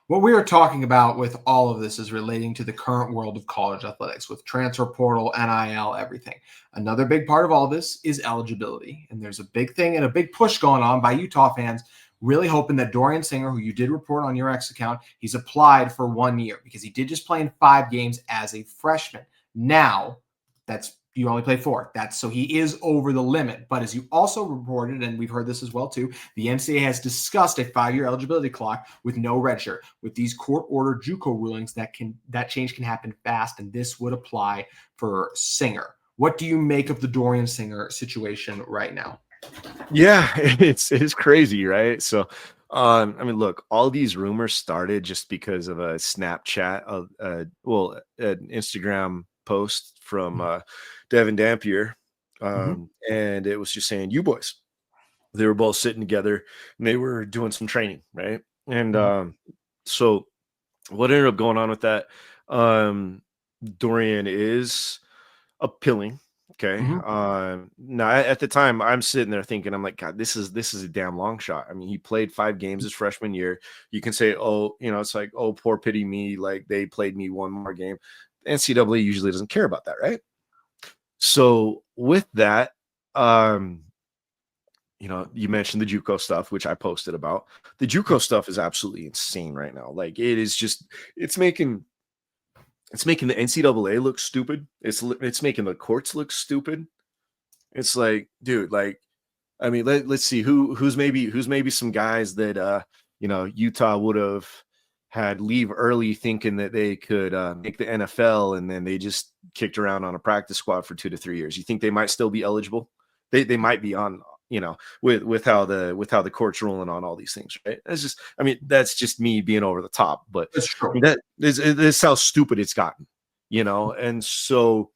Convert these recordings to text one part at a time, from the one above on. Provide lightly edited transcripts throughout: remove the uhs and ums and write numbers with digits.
What we are talking about with all of this is relating to the current world of college athletics with transfer portal, NIL, everything. Another big part of all this is eligibility. And there's a big thing and a big push going on by Utah fans, really hoping that Dorian Singer, who you did report on your X account, he's applied for 1 year because he did just play in 5 games as a freshman. Now, you only play 4. So he is over the limit. But as you also reported, and we've heard this as well too, the NCAA has discussed a 5-year eligibility clock with no redshirt. With these court-ordered JUCO rulings, that change can happen fast, and this would apply for Singer. What do you make of the Dorian Singer situation right now? Yeah, it is crazy, right? So, I mean, look, all these rumors started just because of a Snapchat, an Instagram post from Devon Dampier, and it was just saying, "You boys." They were both sitting together, and they were doing some training, right? And so, what ended up going on with that? Dorian is appealing. Okay. Now at the time I'm sitting there thinking, I'm like, God, this is a damn long shot. I mean, he played 5 games his freshman year. You can say, oh, it's like, oh, poor pity me. Like they played me 1 more game. NCAA usually doesn't care about that, right? So with that, you mentioned the JUCO stuff, which I posted about. The JUCO stuff is absolutely insane right now. Like it is just, it's making the NCAA look stupid. It's making the courts look stupid. It's like, dude, like, I mean, let's see who's maybe some guys that Utah would have had leave early thinking that they could make the NFL, and then they just kicked around on a practice squad for 2 to 3 years. You think they might still be eligible? They might be on, with how the court's ruling on all these things, right? It's just, I mean, that's just me being over the top, but I mean, that is how stupid it's gotten, and so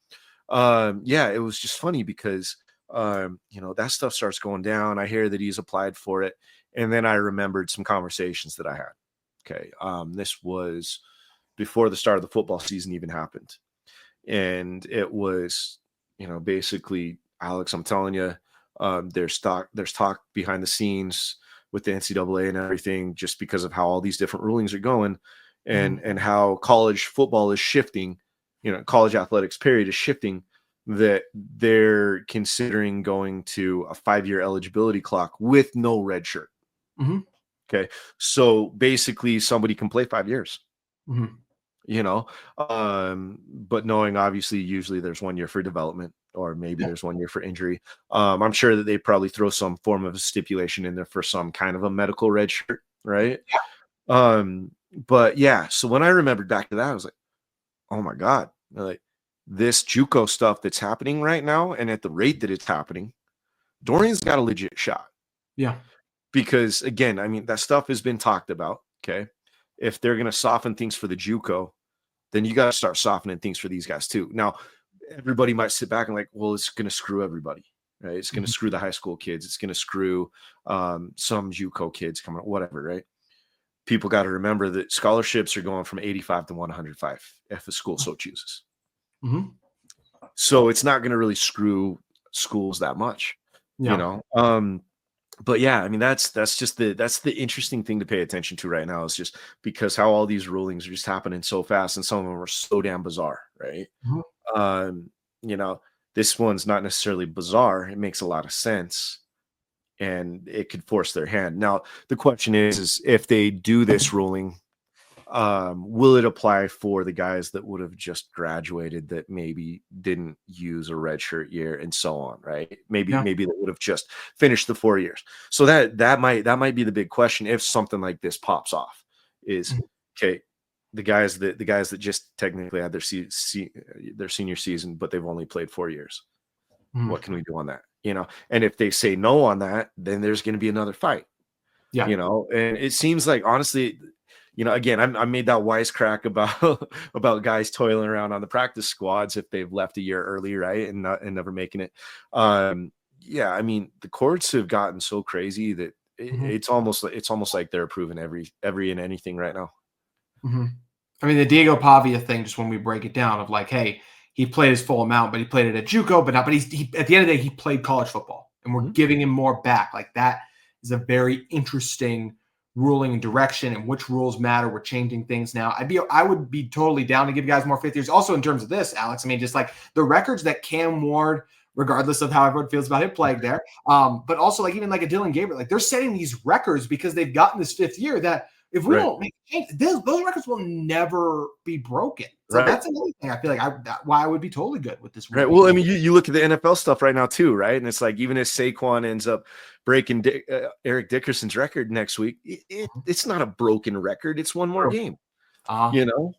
it was just funny because that stuff starts going down. I hear that he's applied for it, and then I remembered some conversations that I had. Okay, this was before the start of the football season even happened, and it was, basically, Alex, I'm telling you, there's talk behind the scenes with the NCAA and everything, just because of how all these different rulings are going, and how college football is shifting, college athletics period is shifting, that they're considering going to a 5-year eligibility clock with no red shirt. Okay, so basically somebody can play 5 years. But knowing obviously usually there's 1 year for development, or maybe there's 1 year for injury. I'm sure that they probably throw some form of a stipulation in there for some kind of a medical red shirt, right? But yeah, so when I remembered back to that, I was like, oh my God, like this JUCO stuff that's happening right now, and at the rate that it's happening, Dorian's got a legit shot. Yeah. Because again, I mean, that stuff has been talked about. Okay. If they're going to soften things for the JUCO, then you got to start softening things for these guys too. Now, everybody might sit back and like, well, it's going to screw everybody, right? It's going to screw the high school kids. It's going to screw some JUCO kids coming up, whatever, right? People got to remember that scholarships are going from 85 to 105 if a school so chooses. So it's not going to really screw schools that much, But yeah, I mean, that's the interesting thing to pay attention to right now, is just because how all these rulings are just happening so fast, and some of them are so damn bizarre, right? This one's not necessarily bizarre. It makes a lot of sense, and it could force their hand. Now, the question is if they do this ruling, will it apply for the guys that would have just graduated that maybe didn't use a redshirt year and so on, right? Maybe they would have just finished the 4 years. So that might be the big question if something like this pops off. Is okay, the guys that just technically had their senior season, but they've only played 4 years. What can we do on that? And if they say no on that, then there's going to be another fight. And it seems like, honestly, again, I made that wisecrack about guys toiling around on the practice squads if they've left a year early, right, and never making it. I mean, the courts have gotten so crazy that it's almost like they're approving every and anything right now. I mean, the Diego Pavia thing, just when we break it down, of like, hey, he played his full amount, but he played it at JUCO, but he at the end of the day, he played college football, and we're giving him more back. Like, that is a very interesting ruling and direction and which rules matter. We're changing things now. I would be totally down to give guys more fifth years. Also, in terms of this, Alex, I mean, just like the records that Cam Ward, regardless of how everyone feels about him playing there, but also like even like a Dylan Gabriel, like they're setting these records because they've gotten this fifth year that if we don't make a change, those records will never be broken. So that's another thing I feel like why I would be totally good with this. Right. Well, I mean, you look at the NFL stuff right now too, right? And it's like even if Saquon ends up breaking Eric Dickerson's record next week, it's not a broken record. It's one more game, you know?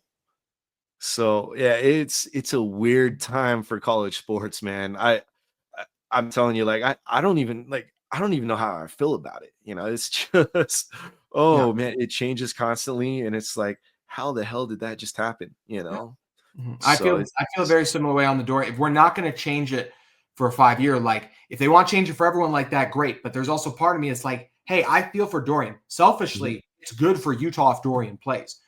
So yeah, it's a weird time for college sports, man. I'm telling you, like, I don't even know how I feel about it. You know, it's just, man, it changes constantly. And it's like, how the hell did that just happen? You know? I feel a very similar way on the door. If we're not going to change it for a 5-year, like if they want to change it for everyone like that, great. But there's also part of me, it's like, hey, I feel for Dorian. Selfishly, it's good for Utah if Dorian plays.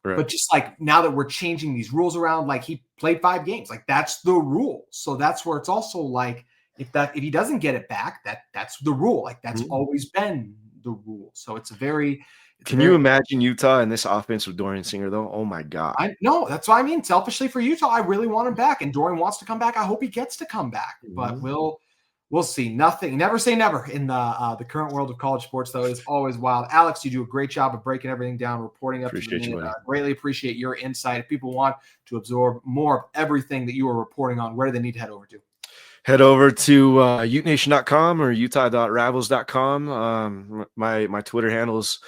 Right. But just like now that we're changing these rules around, like he played 5 games, like that's the rule. So that's where it's also like, if he doesn't get it back, that's the rule. Like that's always been the rule. So it's a very. Can you imagine Utah in this offense with Dorian Singer, though? Oh, my God. I know. That's what I mean. Selfishly for Utah, I really want him back. And Dorian wants to come back. I hope he gets to come back. But we'll see. Nothing. Never say never in the current world of college sports, though. It is always wild. Alex, you do a great job of breaking everything down, reporting up to the minute. Greatly appreciate your insight. If people want to absorb more of everything that you are reporting on, where do they need to head over to? Head over to utenation.com or utah.rivals.com. My Twitter handles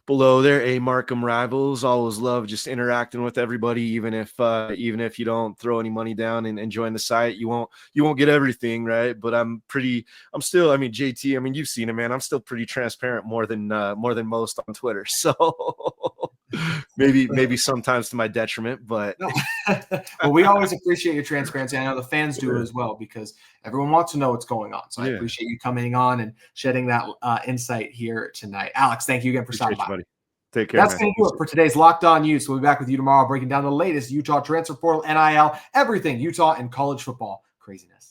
below there, A Markham Rivals. Always love just interacting with everybody, even if you don't throw any money down and join the site, you won't get everything, right? But I'm still, I mean, JT, I mean, you've seen it, man. I'm still pretty transparent more than most on Twitter. So maybe sometimes to my detriment, but well, we always appreciate your transparency. I know the fans do as well because everyone wants to know what's going on. So I appreciate you coming on and shedding that insight here tonight. Alex, thank you again for stopping by. Buddy. Take care. That's going to do it for today's Locked On Utes. We'll be back with you tomorrow, breaking down the latest Utah transfer portal, NIL, everything Utah and college football craziness.